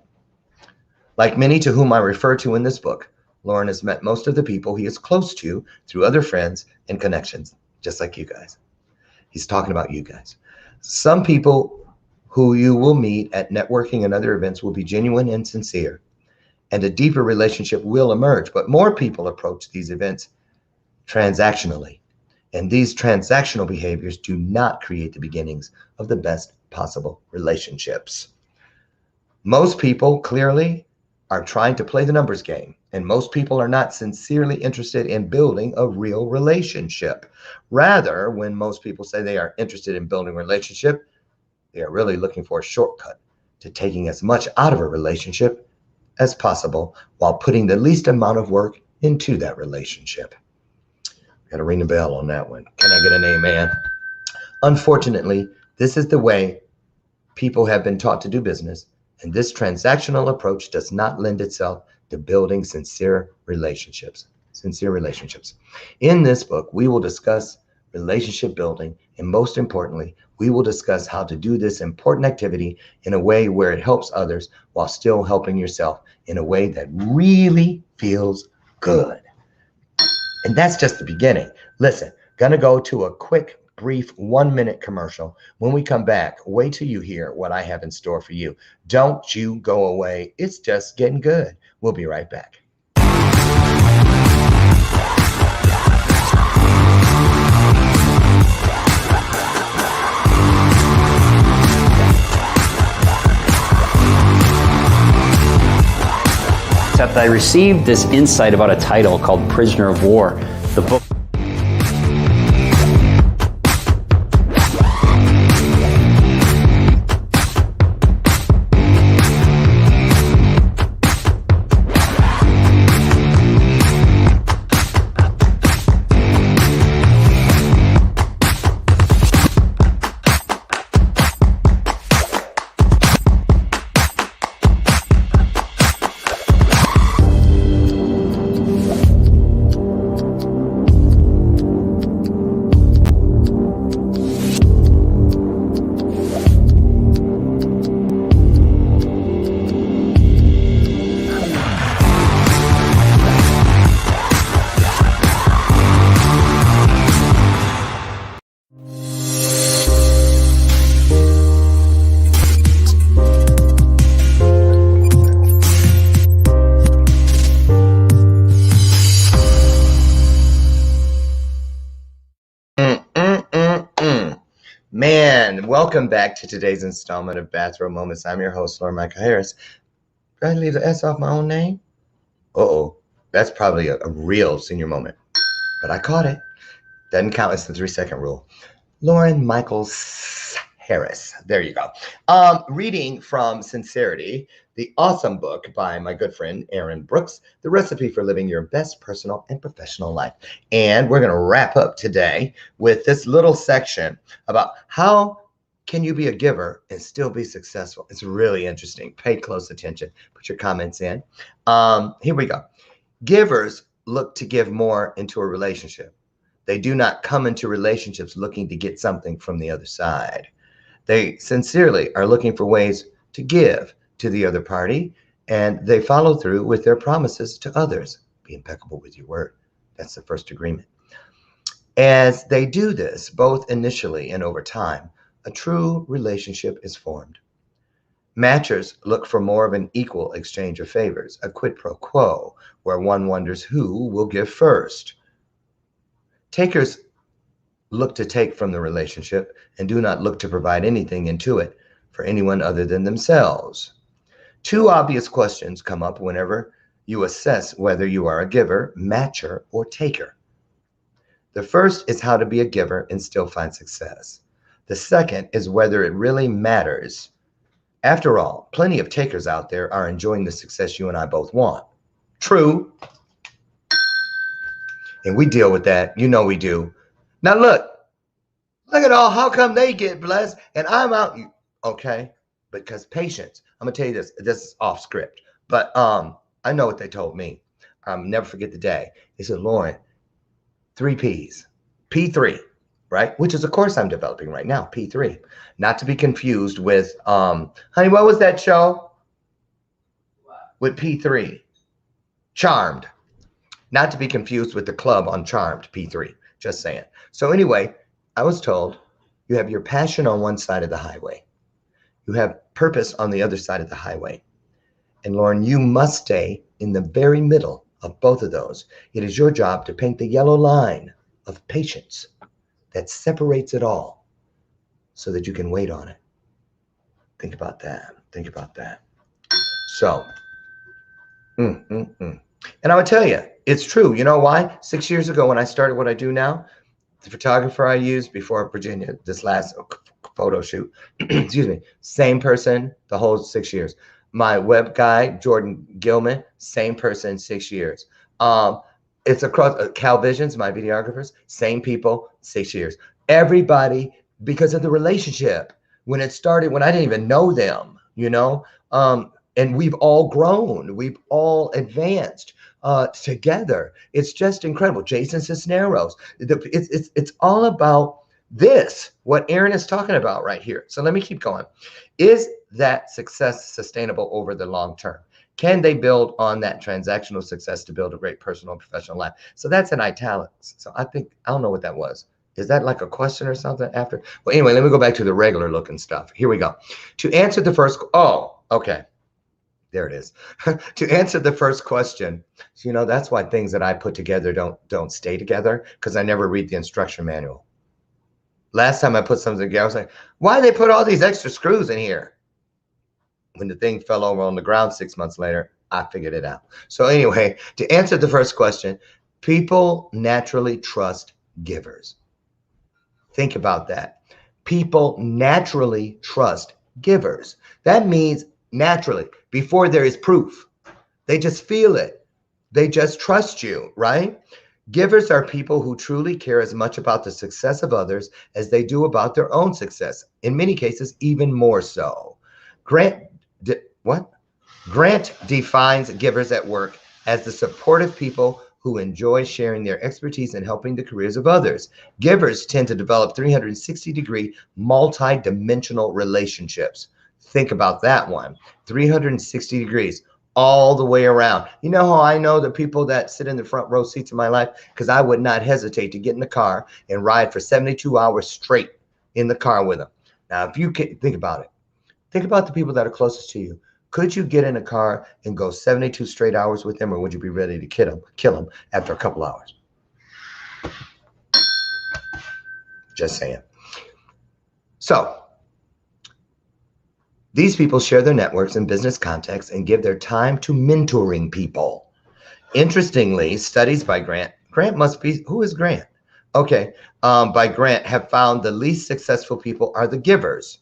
Speaker 2: Like many to whom I refer to in this book, Lauren has met most of the people he is close to through other friends and connections, just like you guys. He's talking about you guys. Some people who you will meet at networking and other events will be genuine and sincere, and a deeper relationship will emerge. But more people approach these events transactionally And these transactional behaviors do not create the beginnings of the best possible relationships. Most people clearly are trying to play the numbers game, and most people are not sincerely interested in building a real relationship. Rather, when most people say they are interested in building a relationship, they are really looking for a shortcut to taking as much out of a relationship as possible while putting the least amount of work into that relationship. Got to ring the bell on that one. Can I get an amen? Unfortunately, this is the way people have been taught to do business, and this transactional approach does not lend itself to building sincere relationships. Sincere relationships. In this book, we will discuss relationship building, and most importantly, we will discuss how to do this important activity in a way where it helps others while still helping yourself in a way that really feels good. And that's just the beginning. Listen, gonna go to a quick, brief 1-minute commercial. When we come back, wait till you hear what I have in store for you. Don't you go away. It's just getting good. We'll be right back.
Speaker 3: Except I received this insight about a title called Prisoner of War. The book.
Speaker 2: Man, welcome back to today's installment of Bathrobe Moments. I'm your host, Lord Michael Harris. Did I leave the S off my own name? Uh-oh, that's probably a real senior moment. But I caught it. Doesn't count as the 3-second rule. Lauren Michaels Harris. There you go. Reading from Sincerity, the awesome book by my good friend Aaron Brooks, The Recipe for Living Your Best Personal and Professional Life. And we're going to wrap up today with this little section about how can you be a giver and still be successful. It's really interesting. Pay close attention. Put your comments in. Here we go. Givers look to give more into a relationship. They do not come into relationships looking to get something from the other side. They sincerely are looking for ways to give to the other party, and they follow through with their promises to others. Be impeccable with your word. That's the first agreement. As they do this, both initially and over time, a true relationship is formed. Matchers look for more of an equal exchange of favors, a quid pro quo, where one wonders who will give first. Takers look to take from the relationship and do not look to provide anything into it for anyone other than themselves. Two obvious questions come up whenever you assess whether you are a giver, matcher, or taker. The first is how to be a giver and still find success. The second is whether it really matters. After all, plenty of takers out there are enjoying the success you and I both want. True. And we deal with that. You know we do. Now look at all, how come they get blessed and I'm out? Okay, because patience. I'm gonna tell you this is off script, but I know what they told me. Never forget the day. They said, Lauren, 3 P's, P3, right? Which is a course I'm developing right now, P3. Not to be confused with, honey, what was that show? With P3, Charmed. Not to be confused with the club on Charmed, P3, just saying. So anyway, I was told you have your passion on one side of the highway. You have purpose on the other side of the highway. And Lauren, you must stay in the very middle of both of those. It is your job to paint the yellow line of patience that separates it all so that you can wait on it. Think about that. Think about that. So, and I would tell you, it's true. You know why? 6 years ago, when I started what I do now, the photographer I used before Virginia, this last photo shoot, excuse me, same person the whole 6 years. My web guy, Jordan Gilman, same person 6 years. It's across Cal Visions, my videographers, same people, 6 years. Everybody, because of the relationship. When it started, when I didn't even know them, you know, and we've all grown, we've all advanced together. It's just incredible. Jason Cisneros, it's all about this, what Aaron is talking about right here. So let me keep going. Is that success sustainable over the long term? Can they build on that transactional success to build a great personal and professional life? So that's in italics. So I don't know what that was. Is that like a question or something after? Well, anyway, let me go back to the regular looking stuff. Here we go. To answer the first, okay. There it is. To answer the first question, you know, that's why things that I put together don't stay together, because I never read the instruction manual. Last time I put something together, I was like, why they put all these extra screws in here? When the thing fell over on the ground 6 months later, I figured it out. So anyway, to answer the first question, people naturally trust givers. Think about that. People naturally trust givers. That means naturally, before there is proof. They just feel it. They just trust you, right? Givers are people who truly care as much about the success of others as they do about their own success. In many cases, even more so. Grant defines givers at work as the supportive people who enjoy sharing their expertise and helping the careers of others. Givers tend to develop 360-degree, multi-dimensional relationships. Think about that one. 360 degrees, all the way around. You know how I know the people that sit in the front row seats of my life? Because I would not hesitate to get in the car and ride for 72 hours straight in the car with them. Now, if you can think about it, think about the people that are closest to you. Could you get in a car and go 72 straight hours with them, or would you be ready to kill them after a couple hours? Just saying. So, these people share their networks and business contacts and give their time to mentoring people. Interestingly, studies by Grant must be, who is Grant? Okay, by Grant have found the least successful people are the givers.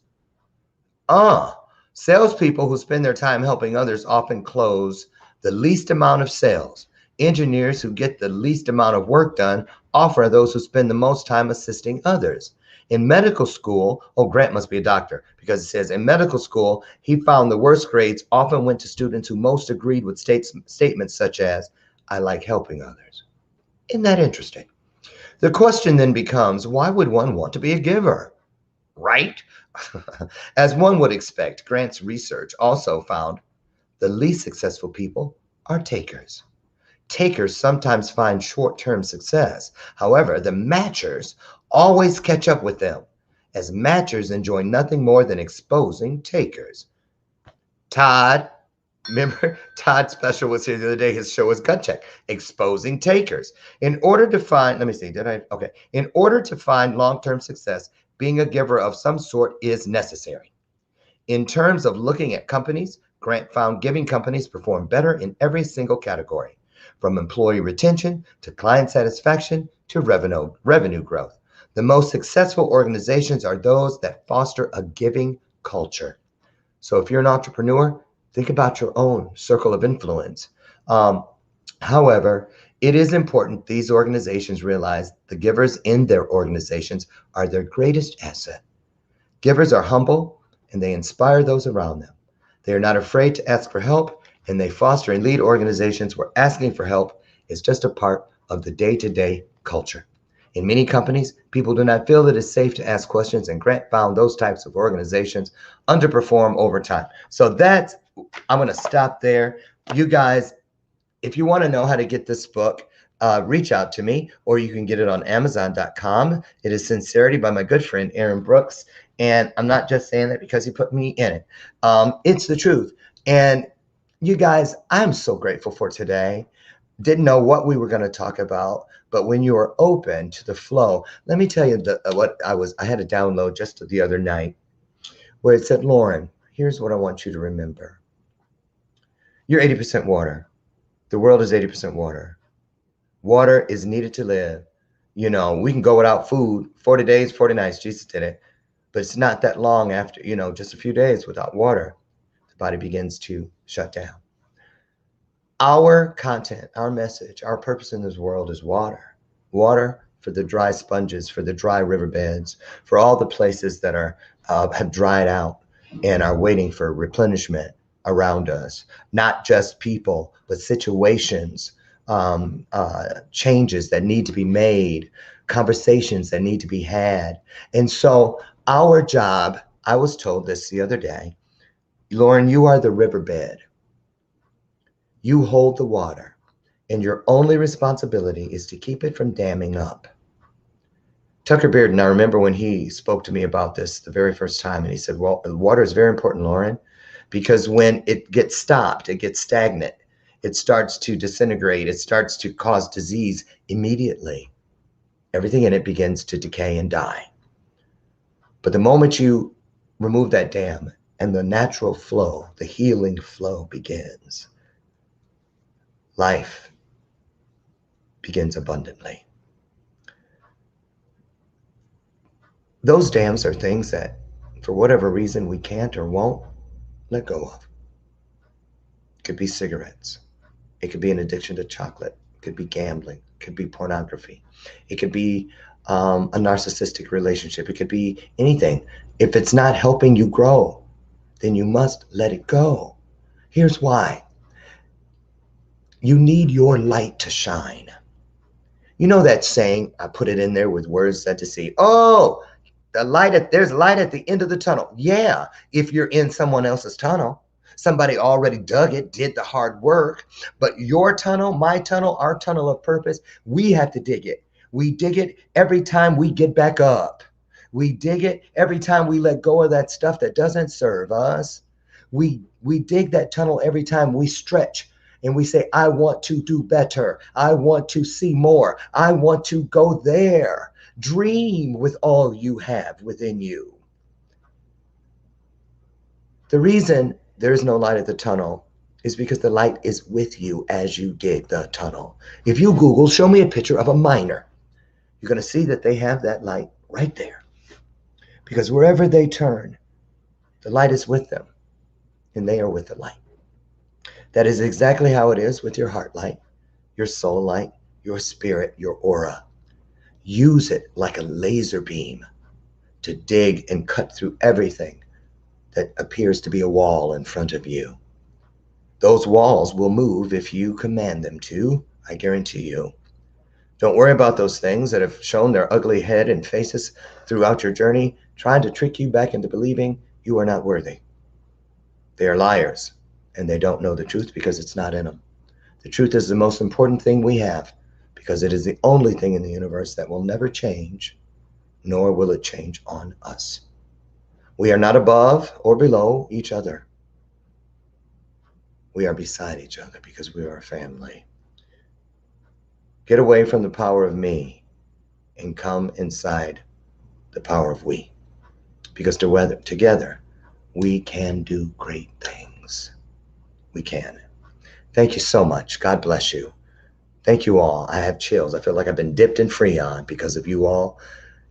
Speaker 2: Salespeople who spend their time helping others often close the least amount of sales. Engineers who get the least amount of work done often are those who spend the most time assisting others. In medical school, Grant must be a doctor, because it says in medical school, he found the worst grades often went to students who most agreed with statements such as, I like helping others. Isn't that interesting? The question then becomes, why would one want to be a giver? Right? As one would expect, Grant's research also found the least successful people are takers. Takers sometimes find short-term success. However, the matchers always catch up with them, as matchers enjoy nothing more than exposing takers. Todd, remember Todd Special was here the other day. His show was Gut Check, exposing takers. In order to find, in order to find long-term success, being a giver of some sort is necessary. In terms of looking at companies, Grant found giving companies perform better in every single category, from employee retention to client satisfaction to revenue growth. The most successful organizations are those that foster a giving culture. So if you're an entrepreneur, think about your own circle of influence. However, it is important these organizations realize the givers in their organizations are their greatest asset. Givers are humble and they inspire those around them. They are not afraid to ask for help, and they foster and lead organizations where asking for help is just a part of the day-to-day culture. In many companies, people do not feel it is safe to ask questions, and Grant found those types of organizations underperform over time. So I'm going to stop there. You guys, if you want to know how to get this book, reach out to me, or you can get it on Amazon.com. It is Sincerity by my good friend, Aaron Brooks. And I'm not just saying that because he put me in it. It's the truth. And you guys, I'm so grateful for today. Didn't know what we were going to talk about, But when you are open to the flow, let me tell you what I had a download just the other night where it said, Lauren, here's what I want you to remember. You're 80% water. The world is 80% water. Water is needed to live. You know, we can go without food 40 days, 40 nights. Jesus did it. But it's not that long after, just a few days without water, the body begins to shut down. Our content, our message, our purpose in this world is water. Water for the dry sponges, for the dry riverbeds, for all the places that have dried out and are waiting for replenishment around us. Not just people, but situations, changes that need to be made, conversations that need to be had. And so our job, I was told this the other day, Lauren, you are the riverbed. You hold the water, and your only responsibility is to keep it from damming up. Tucker Bearden, I remember when he spoke to me about this the very first time, and he said, well, water is very important, Lauren, because when it gets stopped, it gets stagnant, it starts to disintegrate, it starts to cause disease immediately. Everything in it begins to decay and die. But the moment you remove that dam and the natural flow, the healing flow begins, life begins abundantly. Those dams are things that, for whatever reason, we can't or won't let go of. It could be cigarettes. It could be an addiction to chocolate. It could be gambling. It could be pornography. It could be a narcissistic relationship. It could be anything. If it's not helping you grow, then you must let it go. Here's why. You need your light to shine. You know that saying, I put it in there with words set to see. Oh, there's light at the end of the tunnel. Yeah, if you're in someone else's tunnel. Somebody already dug it, did the hard work. But your tunnel, my tunnel, our tunnel of purpose, we have to dig it. We dig it every time we get back up. We dig it every time we let go of that stuff that doesn't serve us. We dig that tunnel every time we stretch and we say, I want to do better. I want to see more. I want to go there. Dream with all you have within you. The reason there's no light at the tunnel is because the light is with you as you dig the tunnel. If you Google, show me a picture of a miner, you're going to see that they have that light right there. Because wherever they turn, the light is with them, and they are with the light. That is exactly how it is with your heart light, your soul light, your spirit, your aura. Use it like a laser beam to dig and cut through everything that appears to be a wall in front of you. Those walls will move if you command them to, I guarantee you. Don't worry about those things that have shown their ugly head and faces throughout your journey, trying to trick you back into believing you are not worthy. They are liars, and they don't know the truth because it's not in them. The truth is the most important thing we have, because it is the only thing in the universe that will never change, nor will it change on us. We are not above or below each other. We are beside each other because we are a family. Get away from the power of me and come inside the power of we. Because together we can do great things. We can. Thank you so much. God bless you. Thank you all. I have chills. I feel like I've been dipped in Freon because of you all.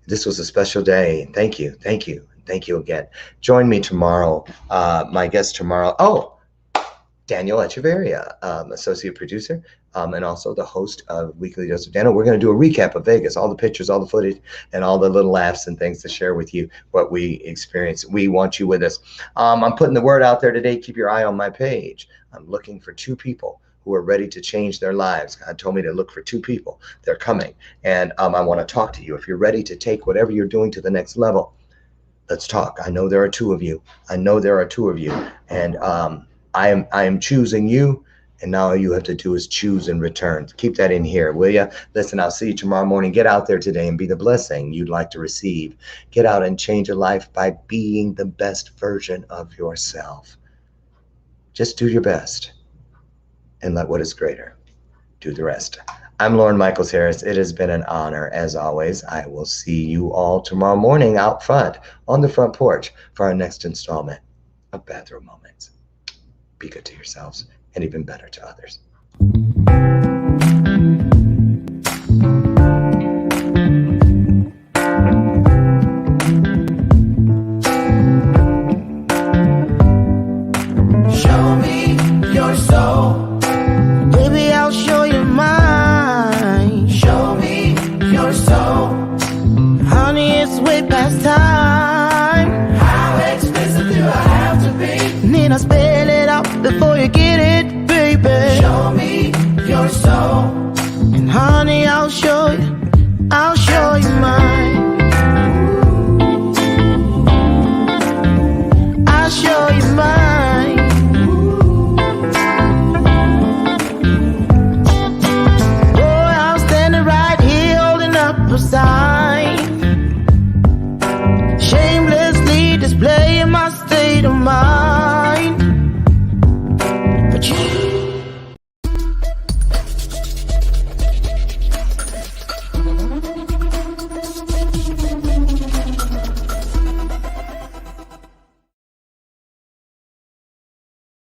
Speaker 2: This was a special day. Thank you. Thank you. Thank you again. Join me tomorrow. My guest tomorrow. Oh, Daniel Echeverria, associate producer, and also the host of Weekly Dose of Daniel. We're going to do a recap of Vegas, all the pictures, all the footage, and all the little laughs and things to share with you what we experienced. We want you with us. I'm putting the word out there today. Keep your eye on my page. I'm looking for 2 people who are ready to change their lives. God told me to look for 2 people. They're coming, and I want to talk to you. If you're ready to take whatever you're doing to the next level, let's talk. I know there are 2 of you. And I am choosing you, and now all you have to do is choose in return. Keep that in here, will you? Listen, I'll see you tomorrow morning. Get out there today and be the blessing you'd like to receive. Get out and change your life by being the best version of yourself. Just do your best and let what is greater do the rest. I'm Lauren Michaels Harris. It has been an honor, as always. I will see you all tomorrow morning out front on the front porch for our next installment of Bathrobe Moments. Be good to yourselves and even better to others.